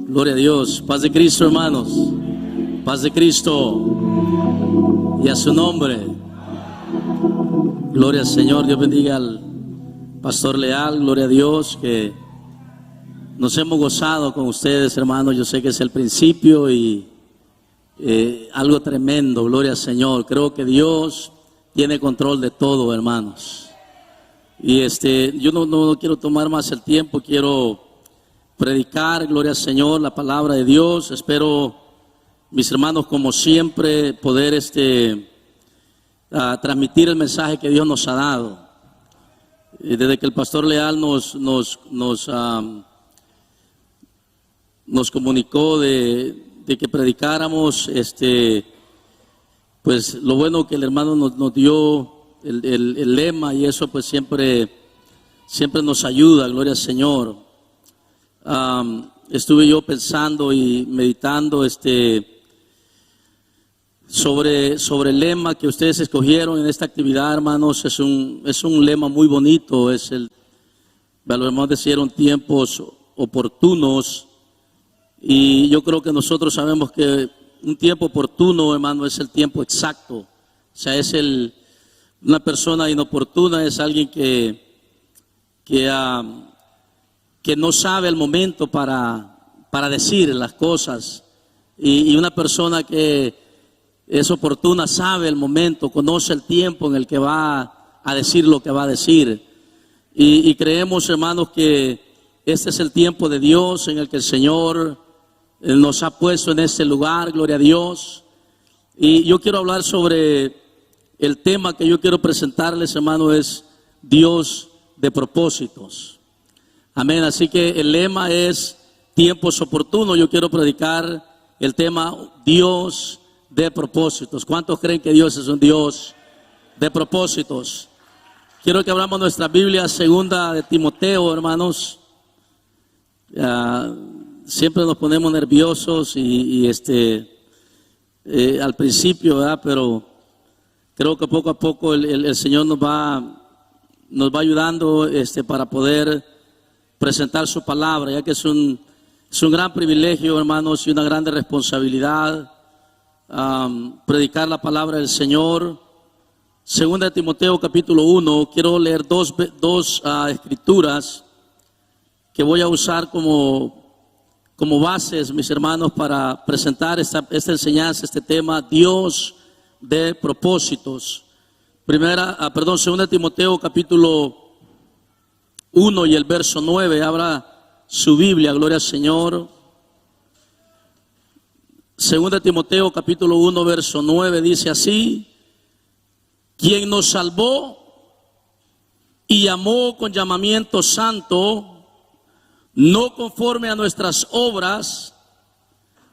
Gloria a Dios. Paz de Cristo, hermanos. Paz de Cristo. Y a su nombre. Gloria al Señor. Dios bendiga al pastor Leal. Gloria a Dios, que nos hemos gozado con ustedes, hermanos. Yo sé que es el principio y algo tremendo. Gloria al Señor. Creo que Dios tiene control de todo, hermanos. Y yo no quiero tomar más el tiempo. Quiero predicar, gloria al Señor, la palabra de Dios. Espero, mis hermanos, como siempre, poder transmitir el mensaje que Dios nos ha dado. Desde que el pastor Leal nos comunicó de que predicáramos, pues lo bueno que el hermano nos dio el lema, y eso pues siempre nos ayuda, gloria al Señor. Estuve yo pensando y meditando sobre el lema que ustedes escogieron en esta actividad, hermanos. Es un lema muy bonito. Valoramos decir, tiempos oportunos, y yo creo que nosotros sabemos que un tiempo oportuno, hermano, es el tiempo exacto. O sea, una persona inoportuna es alguien que no sabe el momento para decir las cosas, y una persona que es oportuna sabe el momento, conoce el tiempo en el que va a decir lo que va a decir. Y creemos, hermanos, que este es el tiempo de Dios en el que el Señor nos ha puesto en este lugar, gloria a Dios. Y yo quiero hablar sobre el tema que yo quiero presentarles, hermano, es Dios de propósitos. Amén. Así que el lema es tiempos oportunos. Yo quiero predicar el tema Dios de propósitos. ¿Cuántos creen que Dios es un Dios de propósitos? Quiero que abramos nuestra Biblia, segunda de Timoteo, hermanos. Siempre nos ponemos nerviosos y al principio, ¿verdad? Pero creo que poco a poco el Señor nos va ayudando para poder presentar su palabra, ya que es un gran privilegio, hermanos, y una grande responsabilidad predicar la palabra del Señor. Segunda de Timoteo capítulo 1, quiero leer dos escrituras que voy a usar como bases, mis hermanos, para presentar esta enseñanza, este tema, Dios de propósitos. Segunda de Timoteo capítulo 1 y el verso 9, abra su Biblia, gloria al Señor. Segunda de Timoteo capítulo 1 verso 9 dice así: quien nos salvó y llamó con llamamiento santo, no conforme a nuestras obras,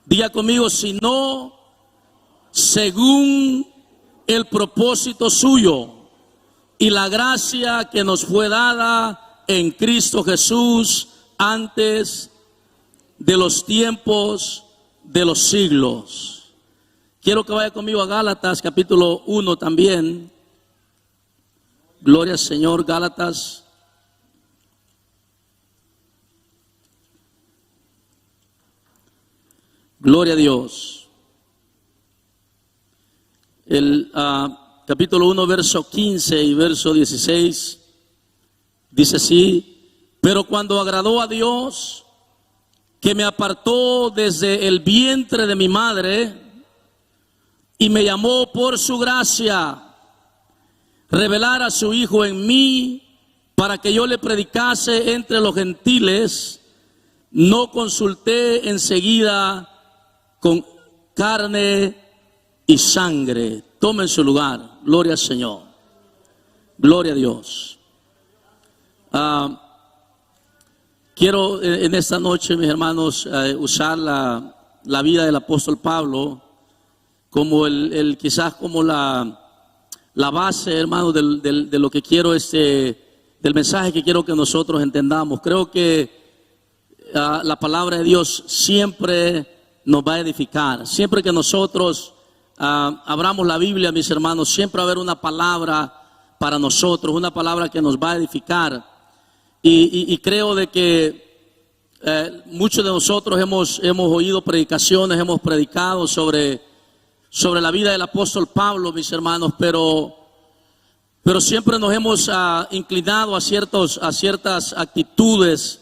diga conmigo, sino según el propósito suyo y la gracia que nos fue dada en Cristo Jesús antes de los tiempos de los siglos. Quiero que vaya conmigo a Gálatas capítulo 1 también. Gloria al Señor. Gálatas gloria a Dios. El capítulo 1 verso 15 y verso 16 dice así: pero cuando agradó a Dios, que me apartó desde el vientre de mi madre y me llamó por su gracia, revelar a su Hijo en mí para que yo le predicase entre los gentiles, no consulté enseguida con carne y sangre. Tomen su lugar. Gloria al Señor. Gloria a Dios. Quiero en esta noche, mis hermanos, usar la vida del apóstol Pablo como quizás como la base, hermanos, de lo que quiero, del mensaje que quiero que nosotros entendamos. Creo que la palabra de Dios siempre nos va a edificar. Siempre que nosotros abramos la Biblia, mis hermanos, siempre va a haber una palabra para nosotros, una palabra que nos va a edificar. Y creo de que muchos de nosotros hemos oído predicaciones, hemos predicado sobre la vida del apóstol Pablo, mis hermanos, pero siempre nos hemos inclinado a ciertas actitudes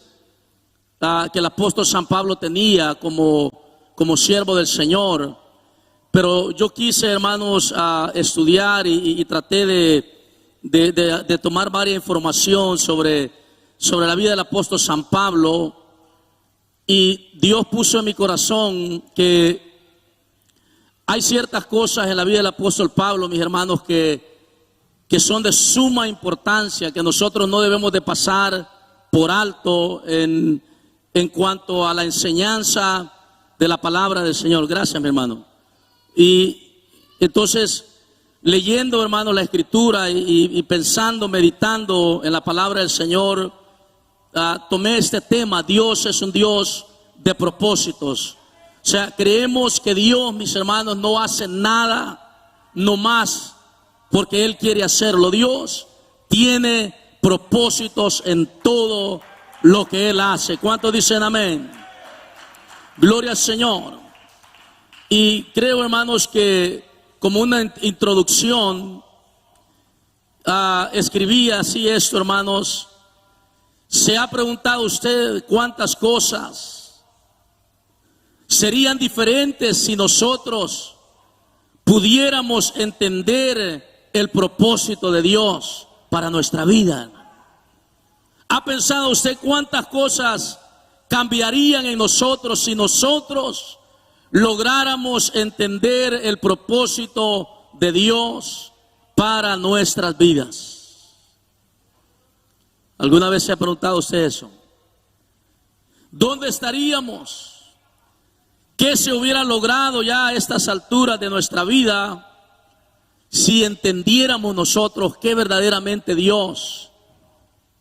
que el apóstol San Pablo tenía como siervo del Señor. Pero yo quise, hermanos, estudiar y traté de tomar varias información sobre la vida del apóstol San Pablo, y Dios puso en mi corazón que hay ciertas cosas en la vida del apóstol Pablo, mis hermanos, que son de suma importancia, que nosotros no debemos de pasar por alto en cuanto a la enseñanza de la palabra del Señor. Gracias, mi hermano. Y entonces, leyendo, hermano, la Escritura y pensando, meditando en la palabra del Señor, tomé este tema. Dios es un Dios de propósitos. O sea, creemos que Dios, mis hermanos, no hace nada nomás porque Él quiere hacerlo. Dios tiene propósitos en todo lo que Él hace. ¿Cuántos dicen amén? Gloria al Señor. Y creo, hermanos, que como una introducción, escribí así esto, hermanos. ¿Se ha preguntado usted cuántas cosas serían diferentes si nosotros pudiéramos entender el propósito de Dios para nuestra vida? ¿Ha pensado usted cuántas cosas cambiarían en nosotros si nosotros lográramos entender el propósito de Dios para nuestras vidas? ¿Alguna vez se ha preguntado usted eso? ¿Dónde estaríamos? ¿Qué se hubiera logrado ya a estas alturas de nuestra vida si entendiéramos nosotros qué verdaderamente Dios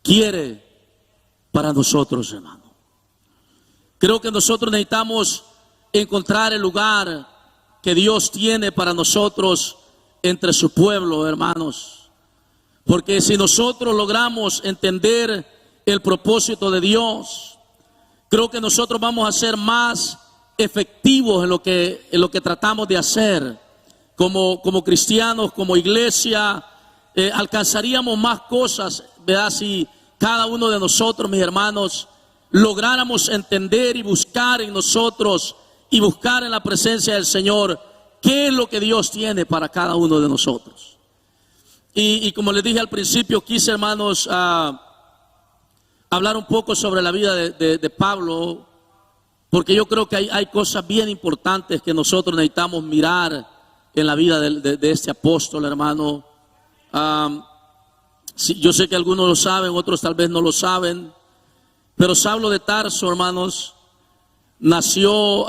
quiere para nosotros, hermano? Creo que nosotros necesitamos encontrar el lugar que Dios tiene para nosotros entre su pueblo, hermanos. Porque si nosotros logramos entender el propósito de Dios, creo que nosotros vamos a ser más efectivos en lo que tratamos de hacer como cristianos, como iglesia. Alcanzaríamos más cosas, ¿verdad? Si cada uno de nosotros, mis hermanos, lográramos entender y buscar en nosotros y buscar en la presencia del Señor qué es lo que Dios tiene para cada uno de nosotros. Y como les dije al principio, quise, hermanos, hablar un poco sobre la vida de Pablo, porque yo creo que hay cosas bien importantes que nosotros necesitamos mirar en la vida de este apóstol, hermano. Sí, yo sé que algunos lo saben, otros tal vez no lo saben, pero Saulo de Tarso, hermanos, nació,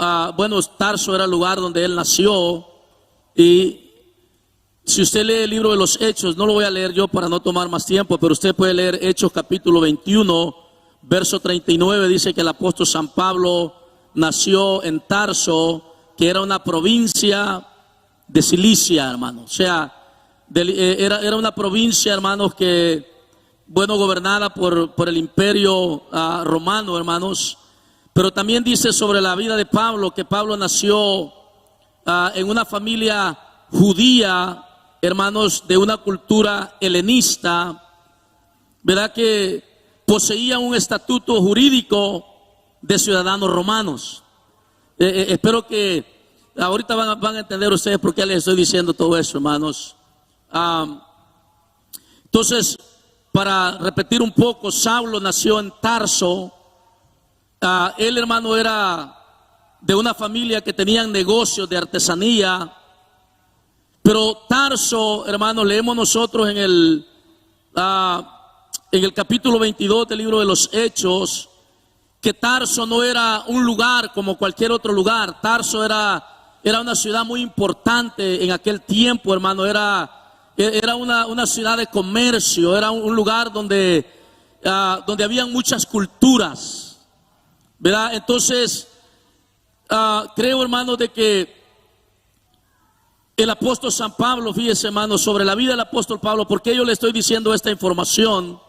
Tarso era el lugar donde él nació. Y si usted lee el libro de los Hechos, no lo voy a leer yo para no tomar más tiempo, pero usted puede leer Hechos capítulo 21, verso 39, dice que el apóstol San Pablo nació en Tarso, que era una provincia de Cilicia, hermano. O sea, era una provincia, hermanos, que, gobernada por el imperio romano, hermanos. Pero también dice sobre la vida de Pablo, que Pablo nació en una familia judía, hermanos, de una cultura helenista, ¿verdad? Que poseían un estatuto jurídico de ciudadanos romanos. Espero que ahorita van a entender ustedes por qué les estoy diciendo todo eso, hermanos. Entonces, para repetir un poco, Saulo nació en Tarso. Él, hermano, era de una familia que tenían negocios de artesanía. Pero Tarso, hermano, leemos nosotros en el capítulo 22 del libro de los Hechos, que Tarso no era un lugar como cualquier otro lugar. Tarso era una ciudad muy importante en aquel tiempo, hermano. Era una ciudad de comercio, era un lugar donde habían muchas culturas, ¿verdad? Entonces, creo, hermano, de que el apóstol San Pablo, fíjese, hermano, sobre la vida del apóstol Pablo, ¿por qué yo le estoy diciendo esta información?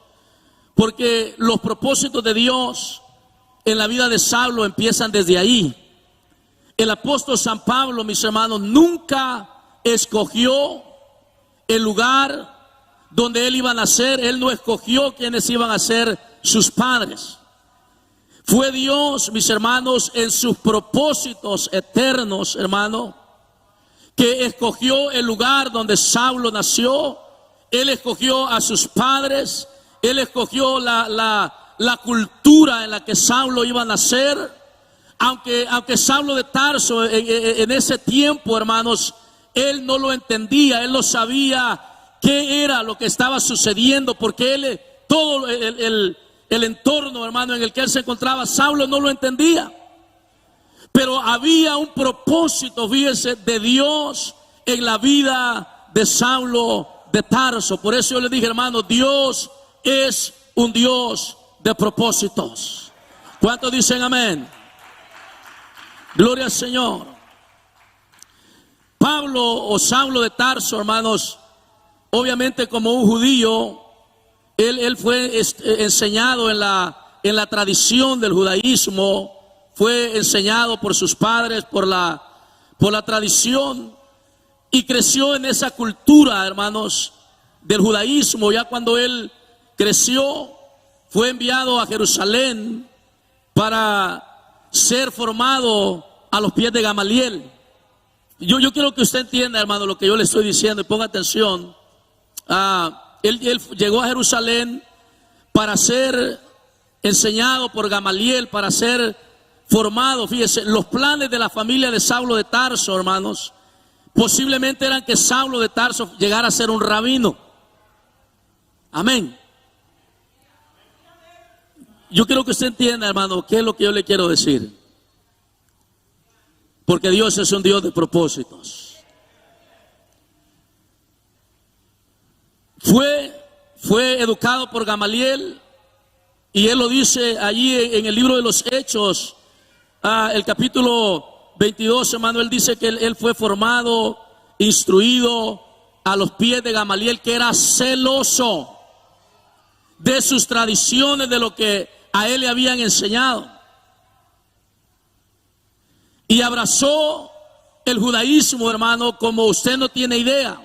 Porque los propósitos de Dios en la vida de Saulo empiezan desde ahí. El apóstol San Pablo, mis hermanos, nunca escogió el lugar donde él iba a nacer. Él no escogió quiénes iban a ser sus padres. Fue Dios, mis hermanos, en sus propósitos eternos, hermano, que escogió el lugar donde Saulo nació. Él escogió a sus padres. Él escogió la cultura en la que Saulo iba a nacer. Aunque Saulo de Tarso en ese tiempo, hermanos, él no lo entendía. Él no sabía qué era lo que estaba sucediendo, porque todo el entorno, hermano, en el que él se encontraba, Saulo no lo entendía. Pero había un propósito, fíjense, de Dios en la vida de Saulo de Tarso. Por eso yo le dije, hermano, Dios es un Dios de propósitos. ¿Cuántos dicen amén? Gloria al Señor. Pablo o Saulo de Tarso, hermanos, obviamente como un judío, él fue enseñado en la tradición del judaísmo. Fue enseñado por sus padres, por la tradición, y creció en esa cultura, hermanos, del judaísmo. Ya cuando él creció, fue enviado a Jerusalén para ser formado a los pies de Gamaliel. Yo quiero que usted entienda, hermano, lo que yo le estoy diciendo, y ponga atención. Él llegó a Jerusalén para ser enseñado por Gamaliel, para ser formado. Fíjese, los planes de la familia de Saulo de Tarso, hermanos, posiblemente eran que Saulo de Tarso llegara a ser un rabino. Amén. Yo quiero que usted entienda, hermano, qué es lo que yo le quiero decir. Porque Dios es un Dios de propósitos. Fue educado por Gamaliel, y él lo dice allí en el libro de los Hechos, el capítulo 22, hermano. Él dice que él fue formado, instruido a los pies de Gamaliel, que era celoso de sus tradiciones, de lo que a él le habían enseñado. Y abrazó el judaísmo, hermano, como usted no tiene idea.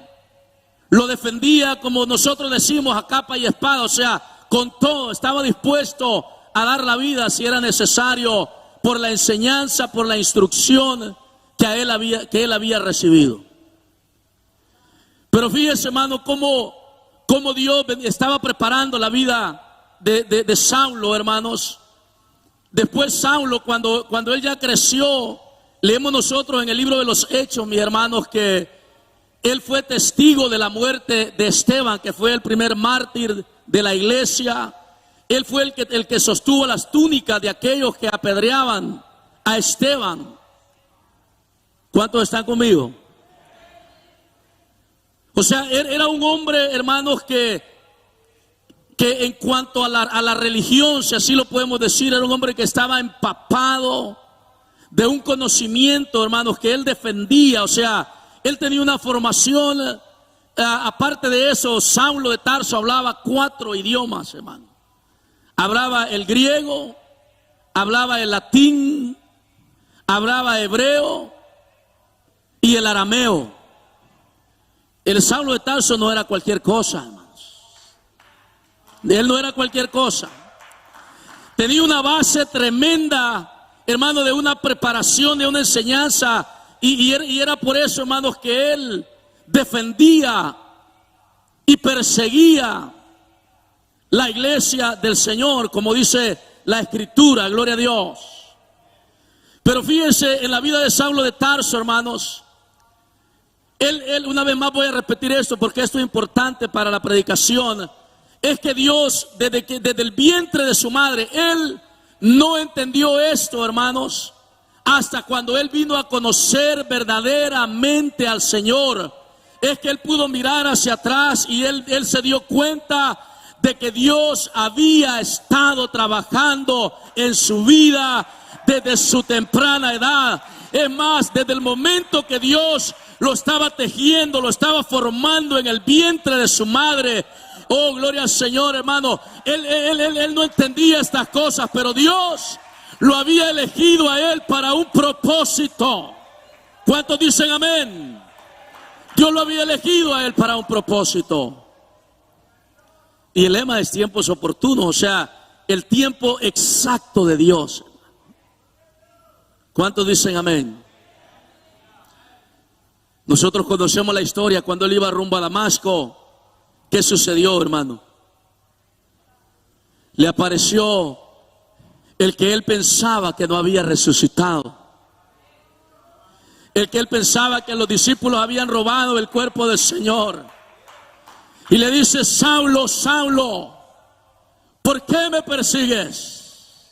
Lo defendía, como nosotros decimos, a capa y espada, o sea, con todo. Estaba dispuesto a dar la vida si era necesario, por la enseñanza, por la instrucción que él había recibido. Pero fíjese, hermano, cómo Dios estaba preparando la vida de Saulo, hermanos. Después Saulo, cuando él ya creció, leemos nosotros en el libro de los Hechos, mis hermanos, que él fue testigo de la muerte de Esteban, que fue el primer mártir de la iglesia. Él fue el que sostuvo las túnicas de aquellos que apedreaban a Esteban. ¿Cuántos están conmigo? O sea, era un hombre, hermanos, que en cuanto a la religión, si así lo podemos decir, era un hombre que estaba empapado de un conocimiento, hermanos, que él defendía. O sea, él tenía una formación. Aparte de eso, Saulo de Tarso hablaba 4 idiomas, hermano. Hablaba el griego, hablaba el latín, hablaba hebreo y el arameo. El Saulo de Tarso no era cualquier cosa, hermanos. Él no era cualquier cosa. Tenía una base tremenda, hermano, de una preparación, de una enseñanza. Y era por eso, hermanos, que él defendía y perseguía la iglesia del Señor, como dice la Escritura, gloria a Dios. Pero fíjense, en la vida de Saulo de Tarso, hermanos, él una vez más voy a repetir esto, porque esto es importante para la predicación. Es que Dios, desde el vientre de su madre, él no entendió esto, hermanos, hasta cuando él vino a conocer verdaderamente al Señor. Es que él pudo mirar hacia atrás y él se dio cuenta de que Dios había estado trabajando en su vida desde su temprana edad. Es más, desde el momento que Dios lo estaba tejiendo, lo estaba formando en el vientre de su madre. Oh, gloria al Señor, hermano. Él no entendía estas cosas, pero Dios lo había elegido a él para un propósito. ¿Cuántos dicen amén? Dios lo había elegido a él para un propósito. Y el lema es tiempos oportunos, o sea, el tiempo exacto de Dios. ¿Cuántos dicen amén? Nosotros conocemos la historia cuando él iba rumbo a Damasco. ¿Qué sucedió, hermano? Le apareció el que él pensaba que no había resucitado. El que él pensaba que los discípulos habían robado el cuerpo del Señor. Y le dice: Saulo, Saulo, ¿por qué me persigues?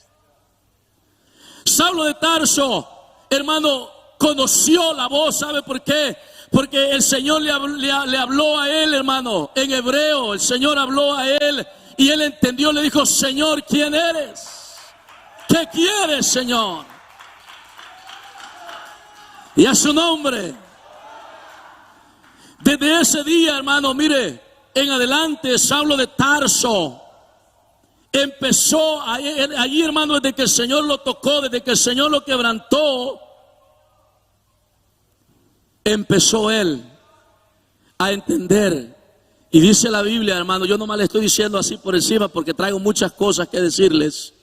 Saulo de Tarso, hermano, conoció la voz. ¿Sabe por qué? Porque el Señor le habló a él, hermano, en hebreo. El Señor habló a él y él entendió. Le dijo: Señor, ¿quién eres? ¿Qué quieres, Señor? Y a su nombre. Desde ese día, hermano, mire, en adelante, Saulo de Tarso empezó allí, hermano, desde que el Señor lo tocó, desde que el Señor lo quebrantó, empezó él a entender. Y dice la Biblia, hermano, yo nomás le estoy diciendo así por encima porque traigo muchas cosas que decirles,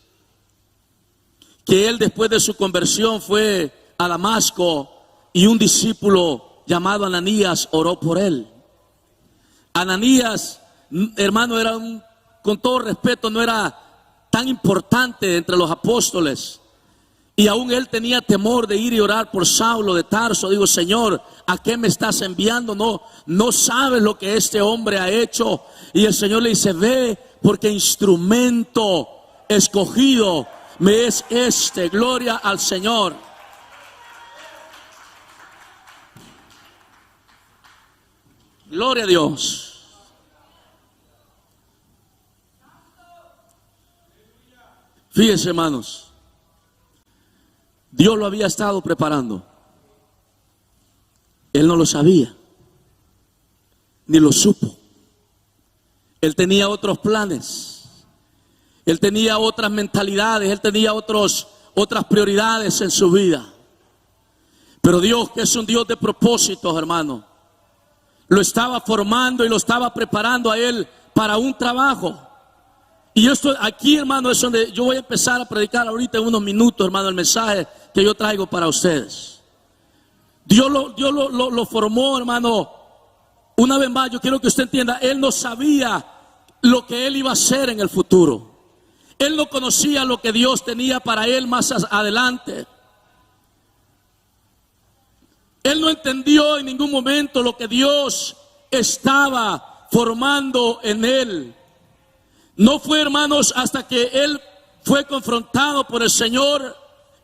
que él después de su conversión fue a Damasco y un discípulo llamado Ananías oró por él. Ananías, hermano, con todo respeto, no era tan importante entre los apóstoles. Y aún él tenía temor de ir y orar por Saulo de Tarso. Digo: Señor, ¿a qué me estás enviando? No sabes lo que este hombre ha hecho. Y el Señor le dice: ve, porque instrumento escogido me es este. Gloria al Señor. Gloria a Dios. Fíjense, hermanos, Dios lo había estado preparando. Él no lo sabía, ni lo supo. Él tenía otros planes. Él tenía otras mentalidades. Él tenía otras prioridades en su vida. Pero Dios, que es un Dios de propósitos, hermano, lo estaba formando y lo estaba preparando a él para un trabajo. Y esto aquí, hermano, es donde yo voy a empezar a predicar ahorita en unos minutos, hermano, el mensaje que yo traigo para ustedes. Dios lo formó, hermano. Una vez más, yo quiero que usted entienda, él no sabía lo que él iba a hacer en el futuro. Él no conocía lo que Dios tenía para él más adelante. Él no entendió en ningún momento lo que Dios estaba formando en él. No fue, hermanos, hasta que él fue confrontado por el Señor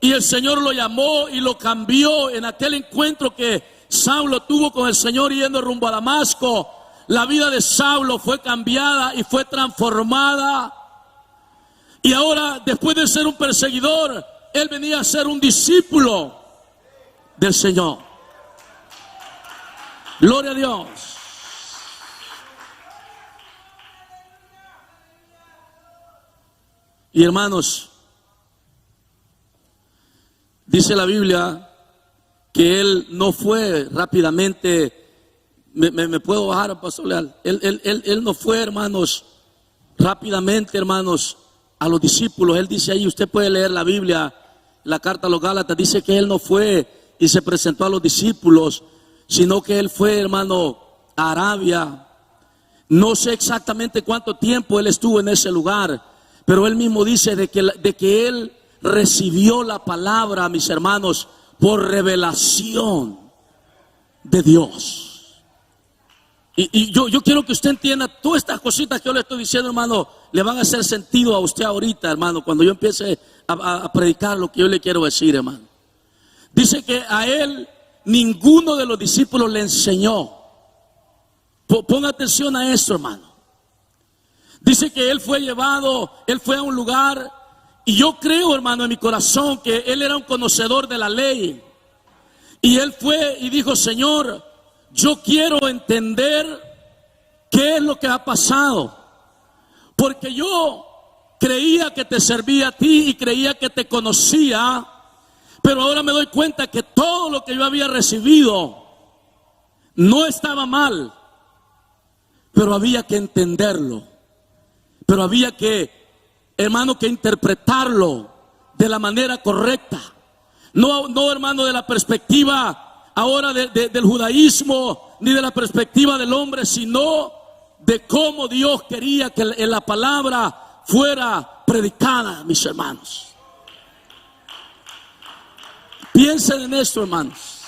y el Señor lo llamó y lo cambió en aquel encuentro que Saulo tuvo con el Señor yendo rumbo a Damasco. La vida de Saulo fue cambiada y fue transformada. Y ahora, después de ser un perseguidor, él venía a ser un discípulo del Señor. Gloria a Dios. Y hermanos, dice la Biblia que él no fue rápidamente. ¿Me puedo bajar, Pastor Leal? Él no fue, hermanos, rápidamente, hermanos, a los discípulos. Él dice ahí, usted puede leer la Biblia, la carta a los Gálatas, dice que él no fue y se presentó a los discípulos, sino que él fue, hermano, a Arabia. No sé exactamente cuánto tiempo él estuvo en ese lugar, pero él mismo dice de que él recibió la palabra, mis hermanos, por revelación de Dios. Y yo quiero que usted entienda, todas estas cositas que yo le estoy diciendo, hermano, le van a hacer sentido a usted ahorita, hermano, cuando yo empiece a predicar lo que yo le quiero decir, hermano. Dice que a él ninguno de los discípulos le enseñó. Ponga atención a esto, hermano. Dice que él fue a un lugar, y yo creo, hermano, en mi corazón que él era un conocedor de la ley. Y él fue y dijo: Señor, yo quiero entender qué es lo que ha pasado, porque yo creía que te servía a ti y creía que te conocía, pero ahora me doy cuenta que todo lo que yo había recibido no estaba mal, pero había que entenderlo, pero había que, hermano, que interpretarlo de la manera correcta. No, hermano, de la perspectiva ahora del judaísmo, ni de la perspectiva del hombre, sino de cómo Dios quería que la palabra fuera predicada, mis hermanos. Piensen en esto, hermanos.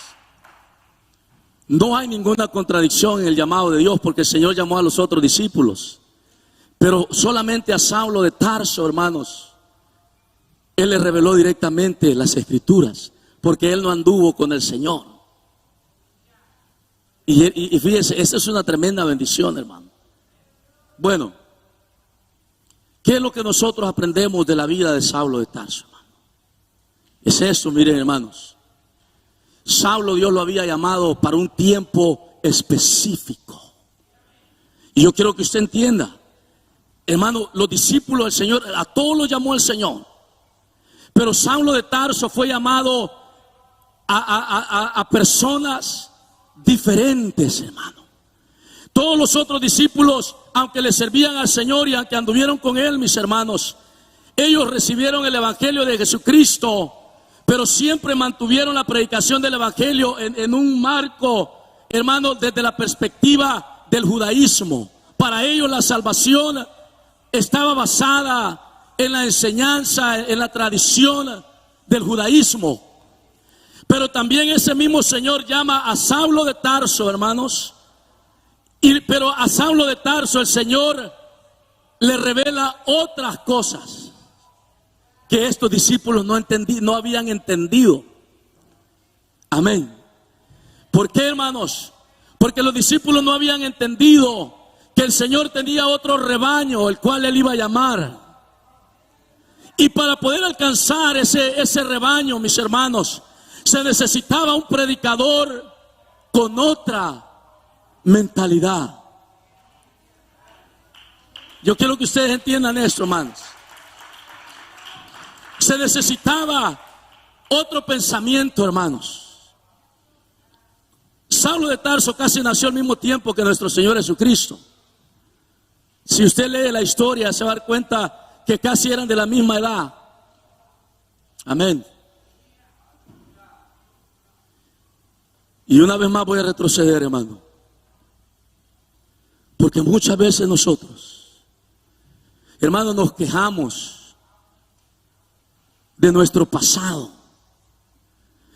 No hay ninguna contradicción en el llamado de Dios, porque el Señor llamó a los otros discípulos, pero solamente a Saulo de Tarso, hermanos, Él le reveló directamente las Escrituras, porque él no anduvo con el Señor. Y fíjense, esa es una tremenda bendición, hermano. Bueno, ¿qué es lo que nosotros aprendemos de la vida de Saulo de Tarso, hermano? Es esto, miren, hermanos. Saulo, Dios lo había llamado para un tiempo específico. Y yo quiero que usted entienda, hermano, los discípulos del Señor, a todos los llamó el Señor. Pero Saulo de Tarso fue llamado a personas diferentes, hermano. Todos los otros discípulos, aunque le servían al Señor y aunque anduvieron con Él, mis hermanos, ellos recibieron el Evangelio de Jesucristo, pero siempre mantuvieron la predicación del Evangelio en un marco, hermano, desde la perspectiva del judaísmo. Para ellos la salvación estaba basada en la enseñanza, en la tradición del judaísmo. Pero también ese mismo Señor llama a Saulo de Tarso, hermanos. Pero a Saulo de Tarso el Señor le revela otras cosas que estos discípulos no habían entendido. Amén. ¿Por qué, hermanos? Porque los discípulos no habían entendido que el Señor tenía otro rebaño, el cual Él iba a llamar. Y para poder alcanzar ese rebaño, mis hermanos, se necesitaba un predicador con otra mentalidad. Yo quiero que ustedes entiendan esto, hermanos. Se necesitaba otro pensamiento, hermanos. Saulo de Tarso casi nació al mismo tiempo que nuestro Señor Jesucristo. Si usted lee la historia, se va a dar cuenta que casi eran de la misma edad. Amén. Y una vez más voy a retroceder, hermano. Porque muchas veces nosotros, hermanos, nos quejamos de nuestro pasado.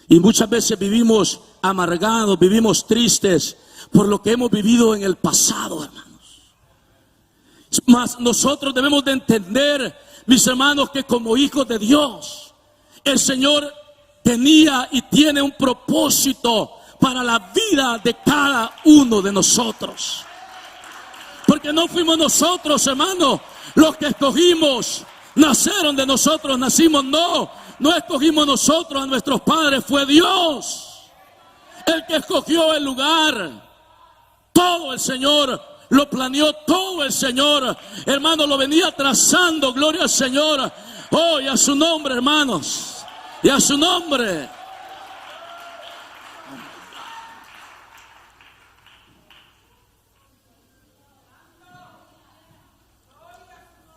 Y muchas veces vivimos amargados, vivimos tristes por lo que hemos vivido en el pasado, hermanos. Mas nosotros debemos de entender, mis hermanos, que como hijos de Dios, el Señor tenía y tiene un propósito para la vida de cada uno de nosotros. Porque no fuimos nosotros, hermanos, los que escogimos, nacieron de nosotros, nacimos, no escogimos nosotros a nuestros padres, fue Dios el que escogió el lugar. Todo el Señor lo planeó, todo el Señor, hermano, lo venía trazando. Gloria al Señor. Oh, y a su nombre, hermanos, y a su nombre.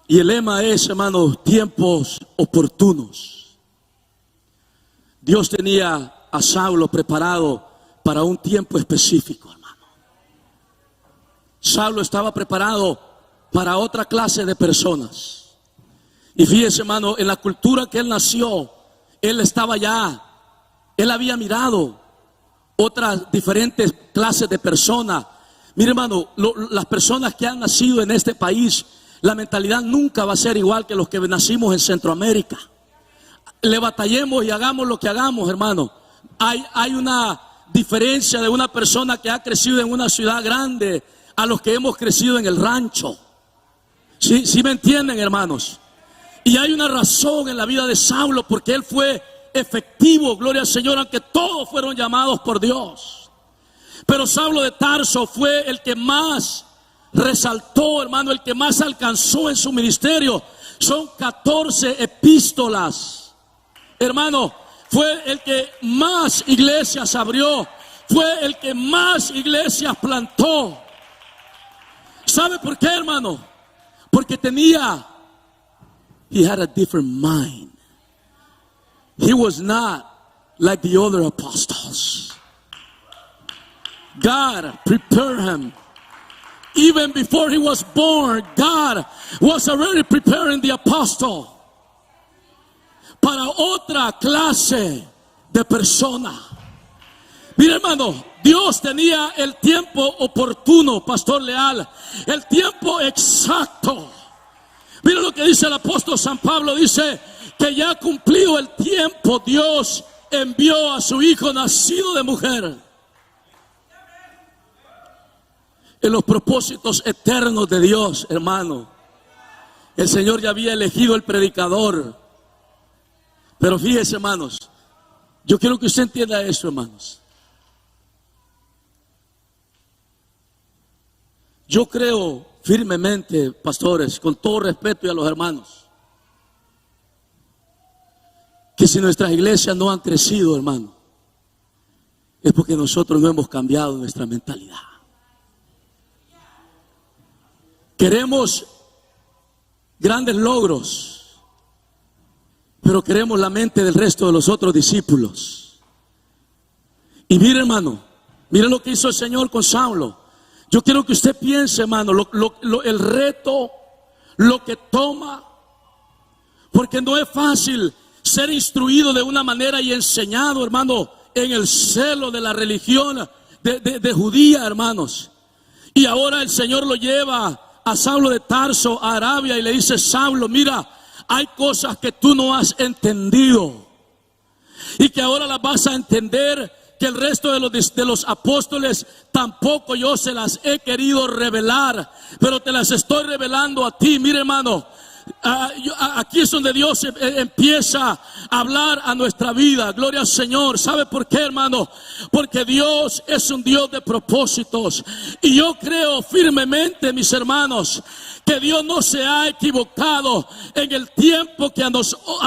Y el lema es, hermanos, tiempos oportunos. Dios tenía a Saulo preparado para un tiempo específico, hermano. Saulo estaba preparado para otra clase de personas. Y fíjese, hermano, en la cultura que él nació, él estaba ya, él había mirado otras diferentes clases de personas. Mire, hermano, las personas que han nacido en este país, la mentalidad nunca va a ser igual que los que nacimos en Centroamérica. Le batallemos y hagamos lo que hagamos, hermano. Hay una diferencia de una persona que ha crecido en una ciudad grande a los que hemos crecido en el rancho. ¿Sí me entienden, hermanos? Y hay una razón en la vida de Saulo, porque él fue efectivo, gloria al Señor, aunque todos fueron llamados por Dios. Pero Saulo de Tarso fue el que más resaltó, hermano, el que más alcanzó en su ministerio. Son 14 epístolas. Hermano, fue el que más iglesias abrió. Fue el que más iglesias plantó. ¿Sabe por qué, hermano? Porque he had a different mind. He was not like the other apostles. God prepared him. Even before he was born, God was already preparing the apostle para otra clase de persona. Mira, hermano, Dios tenía el tiempo oportuno, Pastor Leal, el tiempo exacto. Mira lo que dice el apóstol San Pablo, dice que ya cumplido el tiempo, Dios envió a su hijo nacido de mujer. En los propósitos eternos de Dios, hermano, el Señor ya había elegido el predicador. Pero fíjese, hermanos, yo quiero que usted entienda eso, hermanos. Yo creo firmemente, pastores, con todo respeto y a los hermanos, que si nuestras iglesias no han crecido, hermano, es porque nosotros no hemos cambiado nuestra mentalidad. Queremos grandes logros, pero queremos la mente del resto de los otros discípulos. Y mire, hermano, mire lo que hizo el Señor con Saulo. Yo quiero que usted piense, hermano, el reto, lo que toma, porque no es fácil ser instruido de una manera y enseñado, hermano, en el celo de la religión de judía, hermanos. Y ahora el Señor lo lleva a Saulo de Tarso, a Arabia, y le dice: Saulo, mira, hay cosas que tú no has entendido y que ahora las vas a entender, que el resto de los apóstoles tampoco yo se las he querido revelar, pero te las estoy revelando a ti. Mire, hermano, aquí es donde Dios empieza a hablar a nuestra vida. Gloria al Señor. ¿Sabe por qué, hermano? Porque Dios es un Dios de propósitos. Y yo creo firmemente, mis hermanos, que Dios no se ha equivocado en el tiempo que a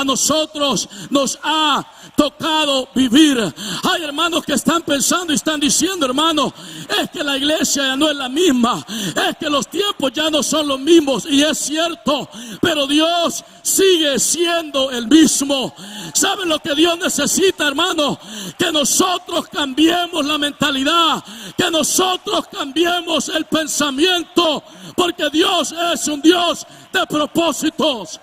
nosotros nos ha tocado vivir. Hay hermanos que están pensando y están diciendo: hermano, es que la iglesia ya no es la misma, es que los tiempos ya no son los mismos. Y es cierto, pero Dios sigue siendo el mismo. ¿Saben lo que Dios necesita, hermano? Que nosotros cambiemos la mentalidad, que nosotros cambiemos el pensamiento, porque Dios es un Dios de propósitos.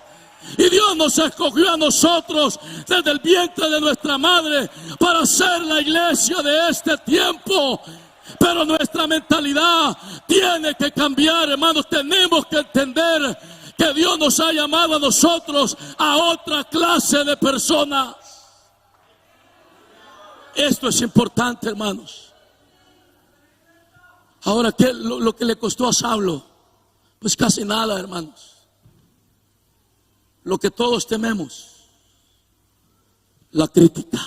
Y Dios nos escogió a nosotros desde el vientre de nuestra madre para ser la iglesia de este tiempo. Pero nuestra mentalidad tiene que cambiar, hermanos. Tenemos que entender que Dios nos ha llamado a nosotros a otra clase de personas. Esto es importante, hermanos. Ahora, ¿qué lo que le costó a Saulo? Pues casi nada, hermanos. Lo que todos tememos: la crítica.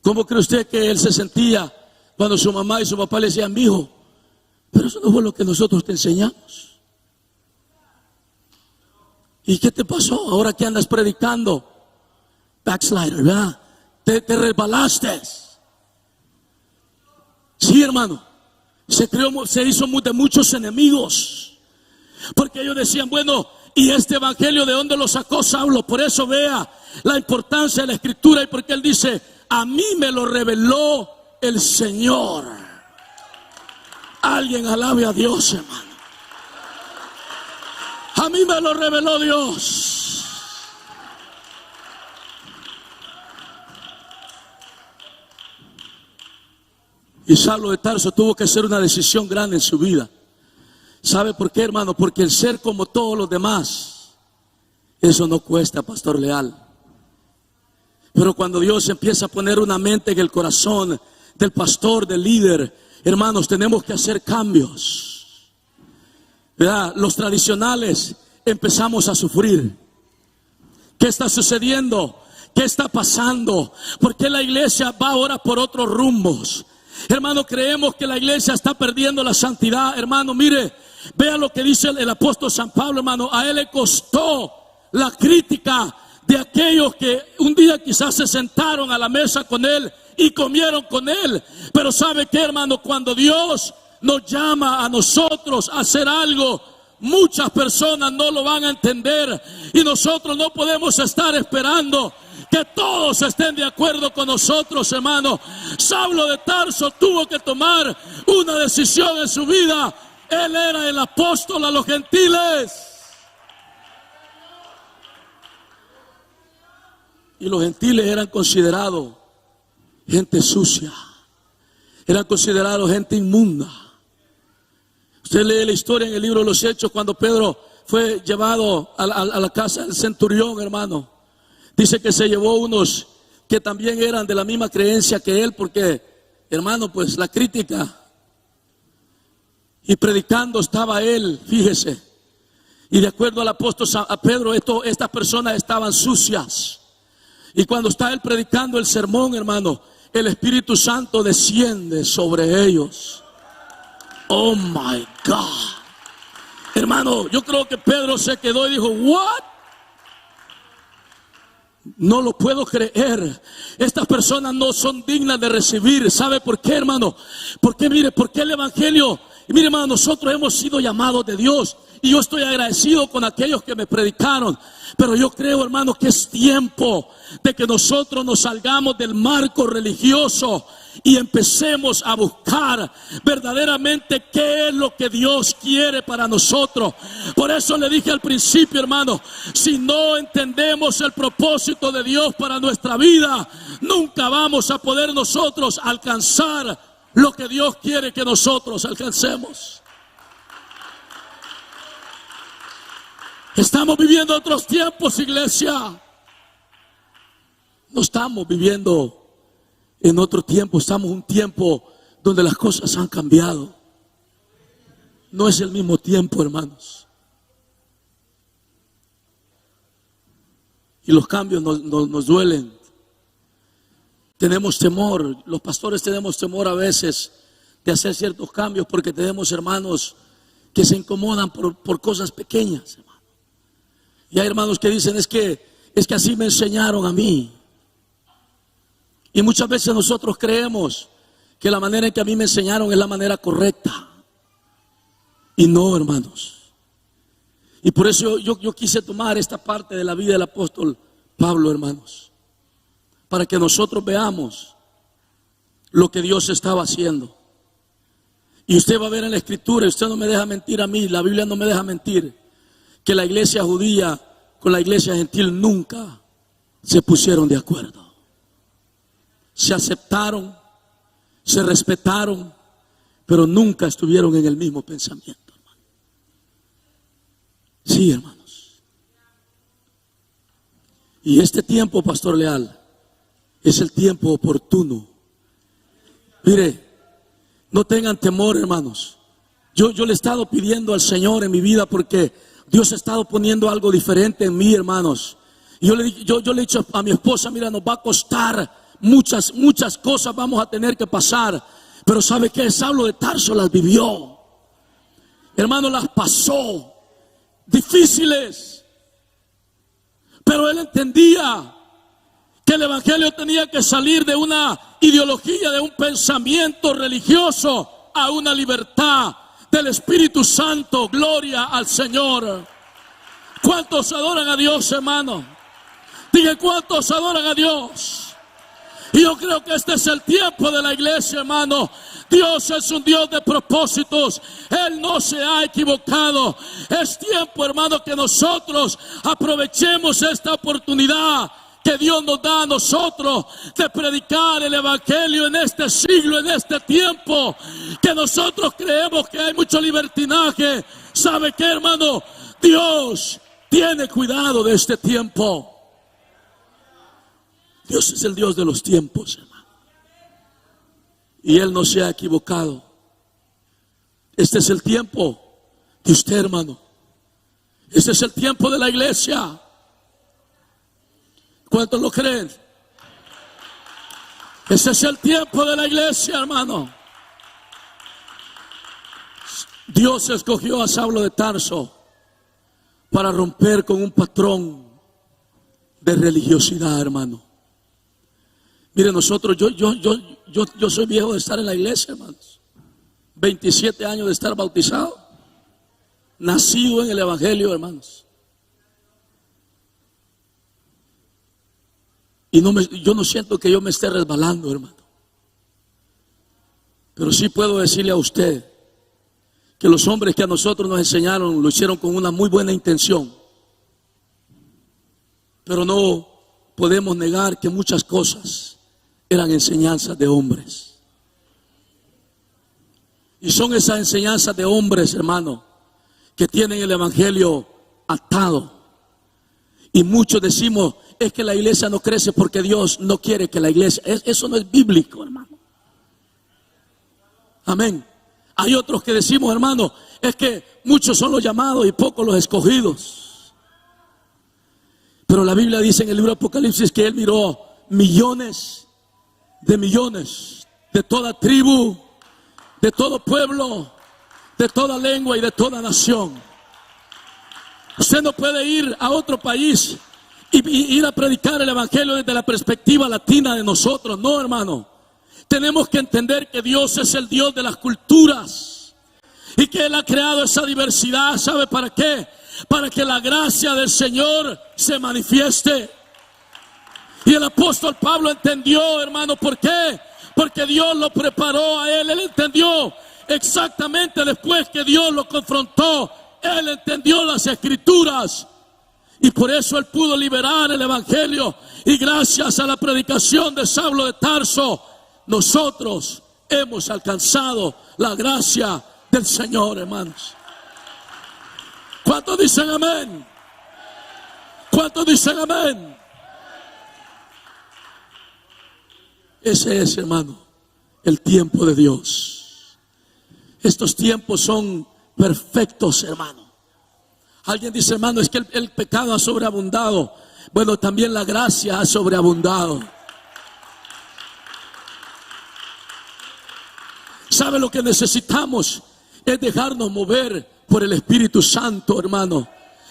¿Cómo cree usted que él se sentía cuando su mamá y su papá le decían: mijo, pero eso no fue lo que nosotros te enseñamos? ¿Y qué te pasó ahora que andas predicando? Backslider, ¿verdad? Te resbalaste. Sí, hermano. Se hizo de muchos enemigos, porque ellos decían: bueno, ¿y este evangelio de dónde lo sacó Saulo? Por eso vea la importancia de la escritura, y porque él dice: a mí me lo reveló el Señor. Alguien alabe a Dios, hermano. A mí me lo reveló Dios. Y Saulo de Tarso tuvo que hacer una decisión grande en su vida. ¿Sabe por qué, hermano? Porque el ser como todos los demás, eso no cuesta, Pastor Leal. Pero cuando Dios empieza a poner una mente en el corazón del pastor, del líder, hermanos, tenemos que hacer cambios, ¿verdad? Los tradicionales empezamos a sufrir. ¿Qué está sucediendo? ¿Qué está pasando? ¿Por qué la iglesia va ahora por otros rumbos? Hermano, creemos que la iglesia está perdiendo la santidad. Hermano, mire, Vea lo que dice el apóstol San Pablo, hermano. A él le costó la crítica de aquellos que un día quizás se sentaron a la mesa con él y comieron con él. Pero ¿sabe qué, hermano? Cuando Dios nos llama a nosotros a hacer algo, muchas personas no lo van a entender, y nosotros no podemos estar esperando que todos estén de acuerdo con nosotros, hermano. Saulo de Tarso tuvo que tomar una decisión en su vida. Él era el apóstol a los gentiles. Y los gentiles eran considerados gente sucia, eran considerados gente inmunda. Usted lee la historia en el libro de los Hechos cuando Pedro fue llevado a la casa del centurión, hermano. Dice que se llevó unos que también eran de la misma creencia que él, porque, hermano, pues la crítica. Y predicando estaba él, fíjese. Y de acuerdo al apóstol a Pedro, estas personas estaban sucias. Y cuando está él predicando el sermón, hermano, el Espíritu Santo desciende sobre ellos. Oh my God. Hermano, yo creo que Pedro se quedó y dijo, ¿what? No lo puedo creer. Estas personas no son dignas de recibir. ¿Sabe por qué, hermano? Porque mire, porque el evangelio, mire, hermano, nosotros hemos sido llamados de Dios. Y yo estoy agradecido con aquellos que me predicaron. Pero yo creo, hermano, que es tiempo de que nosotros nos salgamos del marco religioso y empecemos a buscar verdaderamente qué es lo que Dios quiere para nosotros. Por eso le dije al principio, hermano, si no entendemos el propósito de Dios para nuestra vida, nunca vamos a poder nosotros alcanzar lo que Dios quiere que nosotros alcancemos. Estamos viviendo otros tiempos, iglesia. No estamos viviendo en otro tiempo, estamos en un tiempo donde las cosas han cambiado. No es el mismo tiempo, hermanos. Y los cambios nos duelen. Tenemos temor, los pastores tenemos temor a veces de hacer ciertos cambios porque tenemos hermanos que se incomodan por cosas pequeñas, hermano. Y hay hermanos que dicen, es que así me enseñaron a mí. Y muchas veces nosotros creemos que la manera en que a mí me enseñaron es la manera correcta. Y no, hermanos. Y por eso yo quise tomar esta parte de la vida del apóstol Pablo, hermanos, para que nosotros veamos lo que Dios estaba haciendo. Y usted va a ver en la escritura, y usted no me deja mentir a mí, la Biblia no me deja mentir, que la iglesia judía con la iglesia gentil nunca se pusieron de acuerdo. Se aceptaron, se respetaron, pero nunca estuvieron en el mismo pensamiento, hermano. Sí, hermanos. Y este tiempo, Pastor Leal, es el tiempo oportuno. Mire, no tengan temor, hermanos. Yo le he estado pidiendo al Señor en mi vida porque Dios ha estado poniendo algo diferente en mí, hermanos. Y yo le he dicho a mi esposa, mira, nos va a costar muchas cosas, vamos a tener que pasar. Pero ¿sabe qué? Saulo de Tarso las vivió. Hermano, las pasó. Difíciles. Pero él entendía que el evangelio tenía que salir de una ideología, de un pensamiento religioso, a una libertad del Espíritu Santo. Gloria al Señor. ¿Cuántos adoran a Dios, hermano? Diga, ¿cuántos adoran a Dios? Y yo creo que este es el tiempo de la iglesia, hermano. Dios es un Dios de propósitos. Él no se ha equivocado. Es tiempo, hermano, que nosotros aprovechemos esta oportunidad que Dios nos da a nosotros de predicar el evangelio en este siglo, en este tiempo, que nosotros creemos que hay mucho libertinaje. ¿Sabe qué, hermano? Dios tiene cuidado de este tiempo. Dios es el Dios de los tiempos, hermano. Y Él no se ha equivocado. Este es el tiempo de usted, hermano. Este es el tiempo de la iglesia. ¿Cuántos lo creen? Este es el tiempo de la iglesia, hermano. Dios escogió a Saulo de Tarso para romper con un patrón de religiosidad, hermano. Mire, nosotros, yo soy viejo de estar en la iglesia, hermanos. 27 años de estar bautizado, nacido en el evangelio, hermanos. Y yo no siento que yo me esté resbalando, hermano. Pero sí puedo decirle a usted que los hombres que a nosotros nos enseñaron lo hicieron con una muy buena intención. Pero no podemos negar que muchas cosas eran enseñanzas de hombres. Y son esas enseñanzas de hombres, hermano, que tienen el evangelio atado. Y muchos decimos, es que la iglesia no crece porque Dios no quiere que la iglesia. Eso no es bíblico, hermano. Amén. Hay otros que decimos, hermano, es que muchos son los llamados y pocos los escogidos. Pero la Biblia dice en el libro de Apocalipsis que Él miró millones de toda tribu, de todo pueblo, de toda lengua y de toda nación. Usted no puede ir a otro país y ir a predicar el evangelio desde la perspectiva latina de nosotros. No, hermano. Tenemos que entender que Dios es el Dios de las culturas y que Él ha creado esa diversidad. ¿Sabe para qué? Para que la gracia del Señor se manifieste. Y el apóstol Pablo entendió, hermano, ¿por qué? Porque Dios lo preparó a él. Él entendió exactamente después que Dios lo confrontó. Él entendió las escrituras. Y por eso él pudo liberar el evangelio. Y gracias a la predicación de Saulo de Tarso, nosotros hemos alcanzado la gracia del Señor, hermanos. ¿Cuántos dicen amén? ¿Cuántos dicen amén? Ese es, hermano, el tiempo de Dios. Estos tiempos son perfectos, hermano. Alguien dice, hermano, es que el pecado ha sobreabundado. Bueno, también la gracia ha sobreabundado. ¿Sabe lo que necesitamos? Es dejarnos mover por el Espíritu Santo, hermano.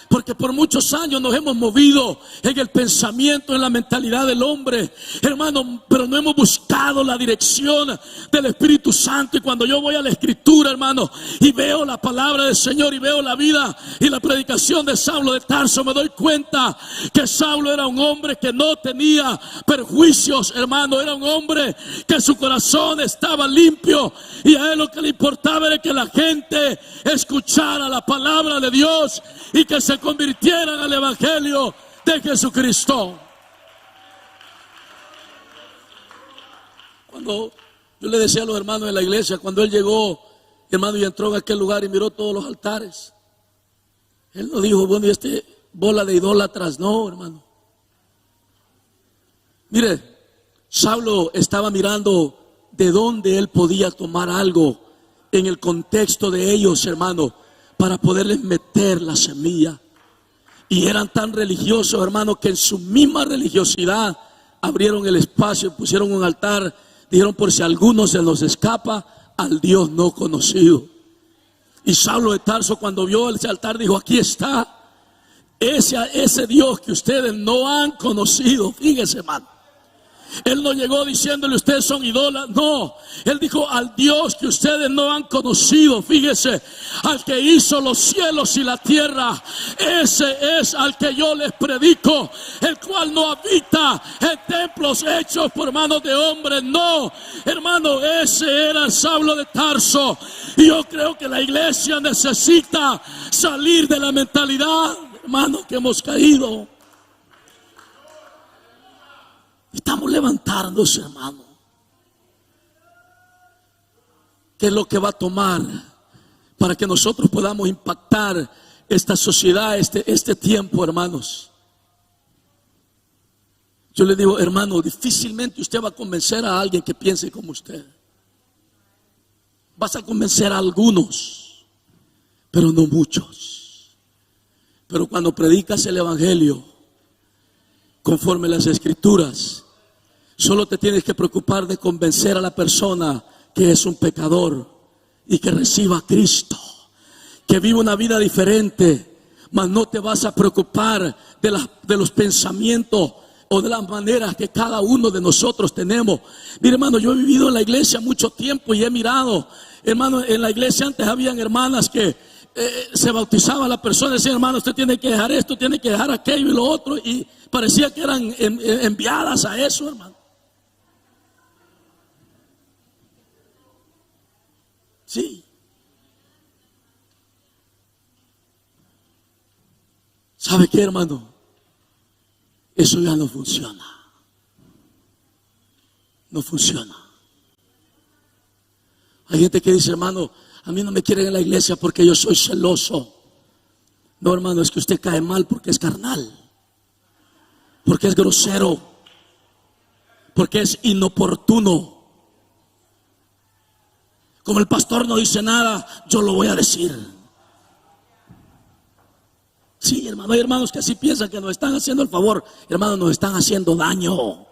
Porque por muchos años nos hemos movido en el pensamiento, en la mentalidad del hombre, hermano, pero no hemos buscado la dirección del Espíritu Santo. Y cuando yo voy a la Escritura, hermano, y veo la palabra del Señor y veo la vida y la predicación de Saulo de Tarso, me doy cuenta que Saulo era un hombre que no tenía perjuicios, hermano. Era un hombre que su corazón estaba limpio y a él lo que le importaba era que la gente escuchara la palabra de Dios y que se convirtieran al evangelio de Jesucristo. Cuando yo le decía a los hermanos de la iglesia, cuando él llegó, hermano, y entró en aquel lugar y miró todos los altares, él no dijo, bueno, y este bola de idólatras, no, hermano. Mire, Saulo estaba mirando de dónde él podía tomar algo en el contexto de ellos, hermano, para poderles meter la semilla. Y eran tan religiosos, hermano, que en su misma religiosidad abrieron el espacio, pusieron un altar, dijeron, por si a alguno se nos escapa, al Dios no conocido. Y Saulo de Tarso, cuando vio ese altar, dijo, aquí está ese Dios que ustedes no han conocido. Fíjese, hermano. Él no llegó diciéndole, ustedes son idólatras. No, él dijo, al Dios que ustedes no han conocido. Fíjese, al que hizo los cielos y la tierra, ese es al que yo les predico, el cual no habita en templos hechos por manos de hombres. No, hermano, ese era el Saulo de Tarso. Y yo creo que la iglesia necesita salir de la mentalidad, hermano, que hemos caído. Estamos levantándose, hermano. ¿Qué es lo que va a tomar para que nosotros podamos impactar esta sociedad, este tiempo, hermanos? Yo le digo, hermano, difícilmente usted va a convencer a alguien que piense como usted. Vas a convencer a algunos, pero no muchos. Pero cuando predicas el evangelio conforme las escrituras, solo te tienes que preocupar de convencer a la persona que es un pecador y que reciba a Cristo que vive una vida diferente, mas no te vas a preocupar de los pensamientos o de las maneras que cada uno de nosotros tenemos. Mire, hermano, yo he vivido en la iglesia mucho tiempo y he mirado, hermano, en la iglesia antes habían hermanas que se bautizaba la persona y decía: hermano, usted tiene que dejar esto, tiene que dejar aquello y lo otro, y parecía que eran enviadas a eso, hermano. Sí. ¿Sabe qué, hermano? Eso ya no funciona. No funciona. Hay gente que dice: hermano, a mí no me quieren en la iglesia porque yo soy celoso. No, hermano, es que usted cae mal porque es carnal, porque es grosero, porque es inoportuno. Como el pastor no dice nada, yo lo voy a decir. Sí, hermano, hay hermanos que así piensan que nos están haciendo el favor. Hermanos, nos están haciendo daño.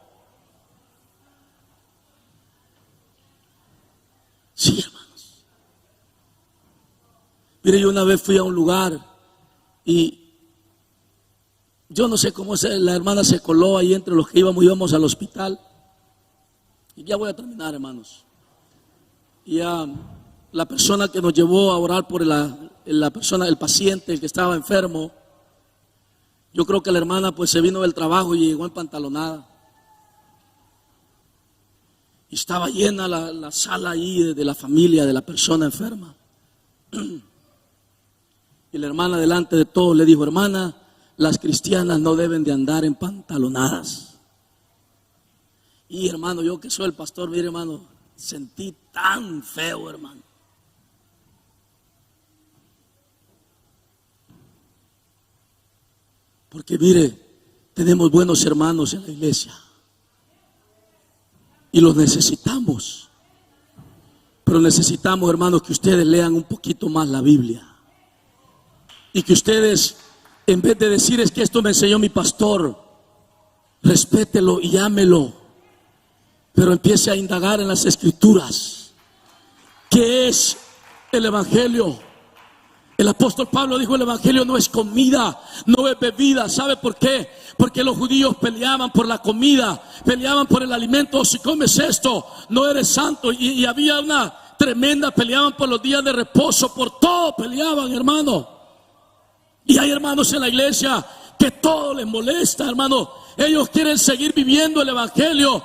Sí, hermanos. Mire, yo una vez fui a un lugar y yo no sé cómo la hermana se coló ahí entre los que íbamos al hospital. Y ya voy a terminar, hermanos. Y la persona que nos llevó a orar por el paciente, el que estaba enfermo, yo creo que la hermana pues se vino del trabajo y llegó empantalonada. Y estaba llena la sala ahí de la familia de la persona enferma. Y la hermana delante de todos le dijo: hermana, las cristianas no deben de andar empantalonadas. Y hermano, yo que soy el pastor, mire, hermano, sentí tan feo, hermano. Porque mire, tenemos buenos hermanos en la iglesia y los necesitamos. Pero necesitamos, hermanos, que ustedes lean un poquito más la Biblia. Y que ustedes, en vez de decir: es que esto me enseñó mi pastor, respételo y ámelo. Pero empiece a indagar en las escrituras. ¿Qué es el evangelio? El apóstol Pablo dijo: el evangelio no es comida, no es bebida. ¿Sabe por qué? Porque los judíos peleaban por la comida, peleaban por el alimento. Si comes esto, no eres santo. Y había una tremenda, peleaban por los días de reposo, por todo peleaban, hermano. Y hay hermanos en la iglesia que todo les molesta, hermano. Ellos quieren seguir viviendo el evangelio.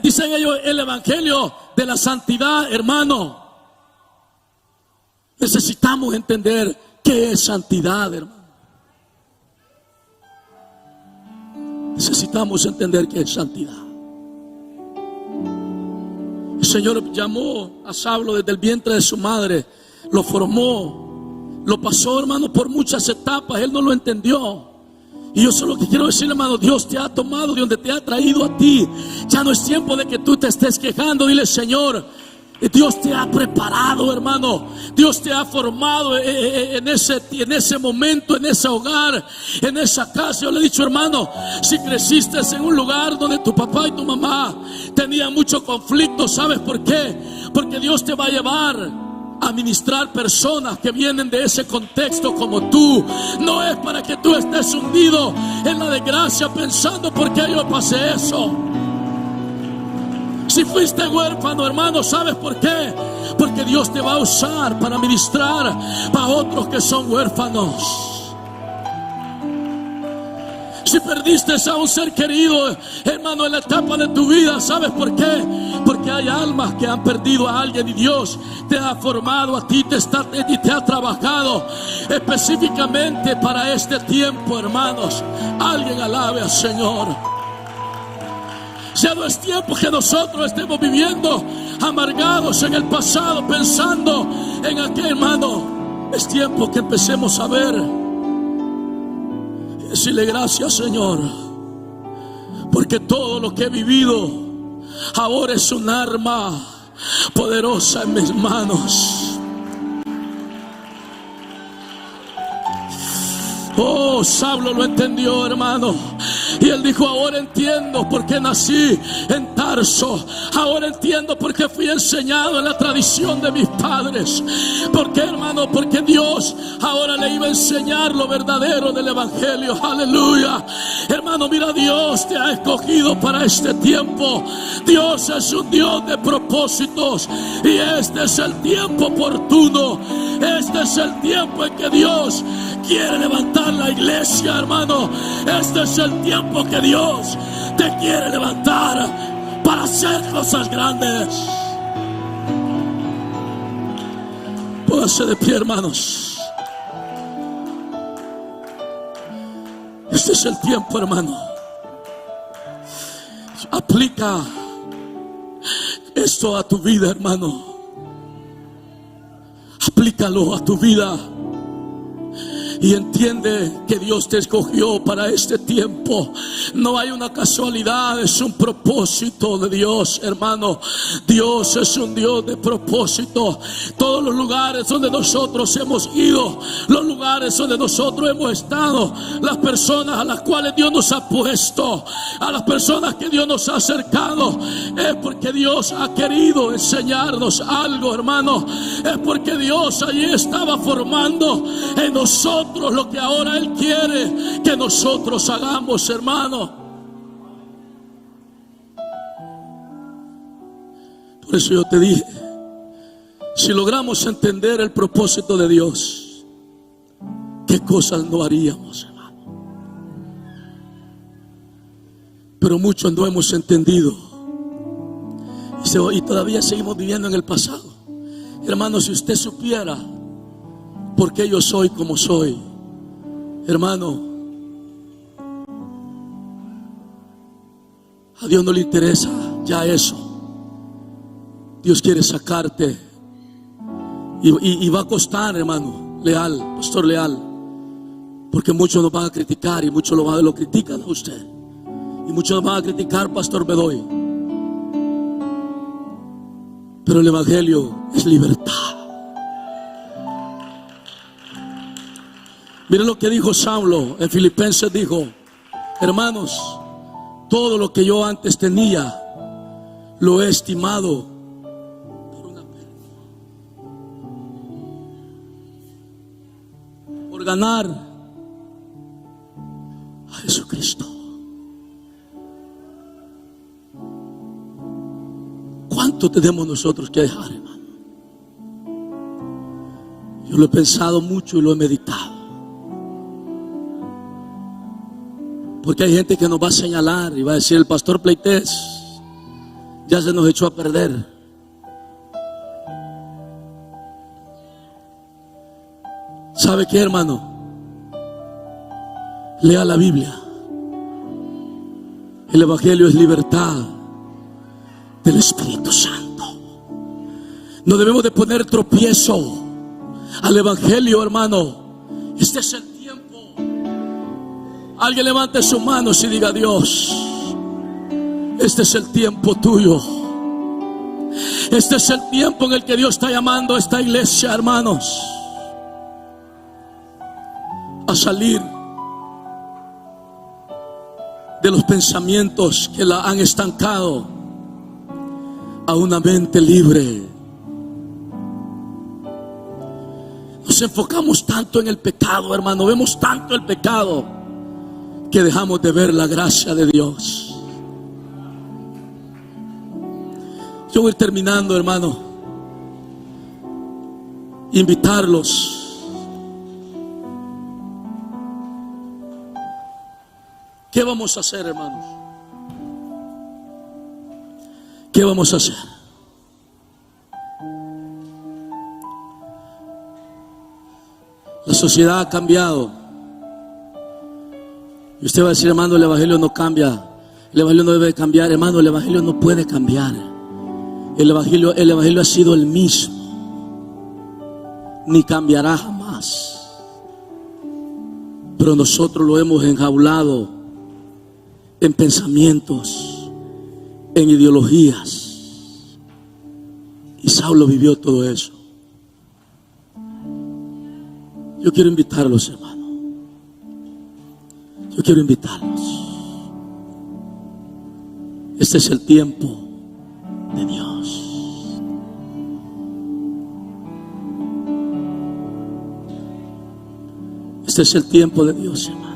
Dicen ellos el evangelio de la santidad, hermano. Necesitamos entender qué es santidad, hermano. Necesitamos entender qué es santidad. El Señor llamó a Saulo desde el vientre de su madre, lo formó, lo pasó, hermano, por muchas etapas. Él no lo entendió. Y yo solo que quiero decir, hermano, Dios te ha tomado de donde te ha traído a ti. Ya no es tiempo de que tú te estés quejando. Dile: Señor, Dios te ha preparado, hermano. Dios te ha formado en ese momento, en ese hogar, en esa casa. Yo le he dicho, hermano, si creciste en un lugar donde tu papá y tu mamá tenían mucho conflicto, ¿sabes por qué? Porque Dios te va a llevar a ministrar personas que vienen de ese contexto como tú. No es para que tú estés hundido en la desgracia pensando: ¿por qué yo pasé eso? Si fuiste huérfano, hermano, ¿sabes por qué? Porque Dios te va a usar para ministrar para otros que son huérfanos. Si perdiste a un ser querido, hermano, en la etapa de tu vida, ¿sabes por qué? Porque hay almas que han perdido a alguien y Dios te ha formado a ti, te ha trabajado específicamente para este tiempo, hermanos. Alguien alabe al Señor. Ya no es tiempo que nosotros estemos viviendo amargados en el pasado, pensando en aquel, hermano. Es tiempo que empecemos a ver y decirle: gracias, Señor, porque todo lo que he vivido ahora es un arma poderosa en mis manos. Oh, Saulo lo entendió, hermano. Y él dijo: ahora entiendo por qué nací en Tarso. Ahora entiendo por qué fui enseñado en la tradición de mis padres. ¿Por qué, hermano? Porque Dios ahora le iba a enseñar lo verdadero del evangelio. Aleluya. Hermano, mira, Dios te ha escogido para este tiempo. Dios es un Dios de propósitos, y este es el tiempo oportuno. Este es el tiempo en que Dios quiere levantar la iglesia, hermano. Este es el tiempo que Dios te quiere levantar para hacer cosas grandes. Póngase de pie, hermanos. Este es el tiempo, hermano. Aplica esto a tu vida, hermano. Aplícalo a tu vida. Y entiende que Dios te escogió para este tiempo. No hay una casualidad, es un propósito de Dios, hermano. Dios es un Dios de propósito. Todos los lugares donde nosotros hemos ido, los lugares donde nosotros hemos estado, las personas a las cuales Dios nos ha puesto, a las personas que Dios nos ha acercado, es porque Dios ha querido enseñarnos algo, hermano. Es porque Dios allí estaba formando en nosotros lo que ahora Él quiere que nosotros hagamos, hermano. Por eso yo te dije, si logramos entender el propósito de Dios, ¿qué cosas no haríamos, hermano? Pero muchos no hemos entendido y todavía seguimos viviendo en el pasado. Hermano, si usted supiera por qué yo soy como soy, hermano, a Dios no le interesa ya eso. Dios quiere sacarte y va a costar, hermano Leal, pastor Leal, porque muchos nos van a criticar y muchos lo critican a usted, y muchos nos van a criticar, pastor Bedoy, pero el evangelio es libertad. Miren lo que dijo Saulo en Filipenses. Dijo: hermanos, todo lo que yo antes tenía lo he estimado por una pérdida, por ganar a Jesucristo. ¿Cuánto tenemos nosotros que dejar, hermano? Yo lo he pensado mucho y lo he meditado. Porque hay gente que nos va a señalar y va a decir: el pastor Pleites ya se nos echó a perder. ¿Sabe qué, hermano? Lea la Biblia. El evangelio es libertad del Espíritu Santo. No debemos de poner tropiezo al evangelio, hermano. Este es el tiempo. Alguien levante sus manos y diga: Dios, este es el tiempo tuyo. Este es el tiempo en el que Dios está llamando a esta iglesia, hermanos, a salir de los pensamientos que la han estancado a una mente libre. Nos enfocamos tanto en el pecado, hermano, vemos tanto el pecado que dejamos de ver la gracia de Dios. Yo voy terminando, hermano. Invitarlos. ¿Qué vamos a hacer, hermanos? ¿Qué vamos a hacer? La sociedad ha cambiado. Y usted va a decir: hermano, el evangelio no cambia. El evangelio no debe cambiar. Hermano, el evangelio no puede cambiar. El evangelio ha sido el mismo, ni cambiará jamás. Pero nosotros lo hemos enjaulado en pensamientos, en ideologías. Y Saulo vivió todo eso. Yo quiero invitarlos, hermano. Yo quiero invitarlos. Este es el tiempo de Dios. Este es el tiempo de Dios, hermano.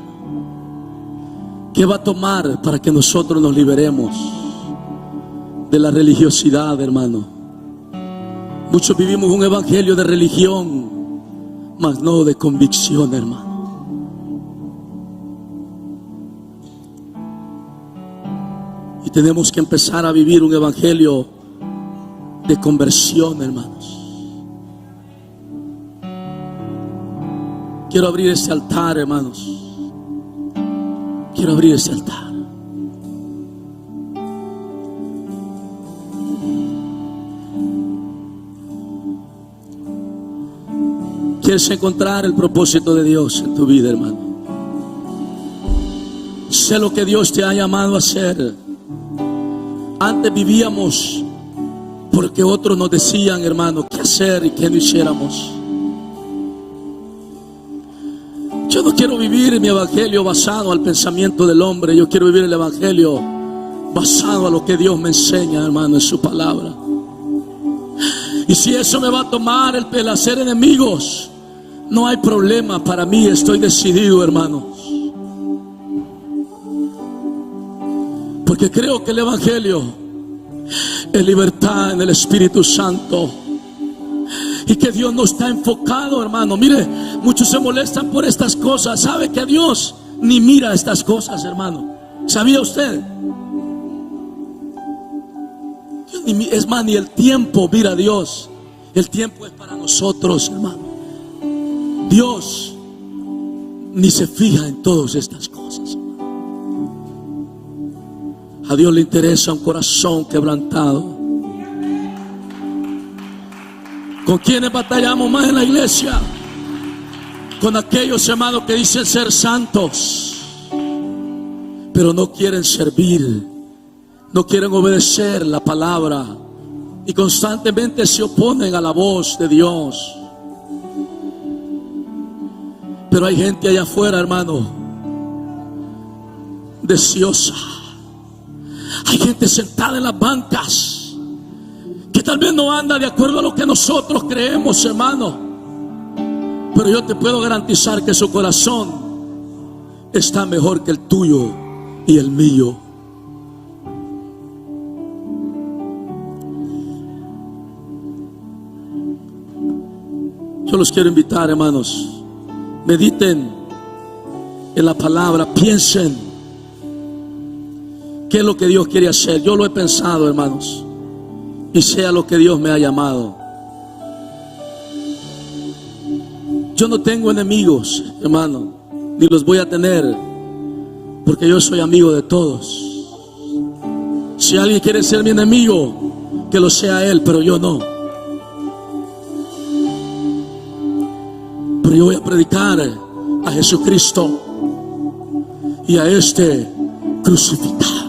¿Qué va a tomar para que nosotros nos liberemos de la religiosidad, hermano? Muchos vivimos un evangelio de religión, mas no de convicción, hermano. Y tenemos que empezar a vivir un evangelio de conversión, hermanos. Quiero abrir este altar, hermanos. Quiero abrir este altar. ¿Quieres encontrar el propósito de Dios en tu vida, hermano? Sé lo que Dios te ha llamado a hacer. Antes vivíamos porque otros nos decían, hermano, qué hacer y qué no hiciéramos. Yo no quiero vivir mi evangelio basado al pensamiento del hombre. Yo quiero vivir el evangelio basado a lo que Dios me enseña, hermano, en su palabra. Y si eso me va a tomar el hacer enemigos, no hay problema para mí. Estoy decidido, hermanos, porque creo que el evangelio es libertad en el Espíritu Santo. Y que Dios no está enfocado, hermano. Mire, muchos se molestan por estas cosas. ¿Sabe que Dios ni mira estas cosas, hermano? ¿Sabía usted? Es más, ni el tiempo mira a Dios. El tiempo es para nosotros, hermano. Dios ni se fija en todas estas cosas. A Dios le interesa un corazón quebrantado. ¿Con quiénes batallamos más en la iglesia? Con aquellos, hermanos, que dicen ser santos, pero no quieren servir, no quieren obedecer la palabra y constantemente se oponen a la voz de Dios. Pero hay gente allá afuera, hermano, deseosa. Hay gente sentada en las bancas que tal vez no anda de acuerdo a lo que nosotros creemos, hermano, pero yo te puedo garantizar que su corazón está mejor que el tuyo y el mío. Yo los quiero invitar, hermanos, mediten en la palabra, piensen qué es lo que Dios quiere hacer. Yo lo he pensado, hermanos, y sea lo que Dios me ha llamado. Yo no tengo enemigos, hermano, ni los voy a tener, porque yo soy amigo de todos. Si alguien quiere ser mi enemigo, que lo sea él, pero yo no. Pero yo voy a predicar a Jesucristo y a este crucificado.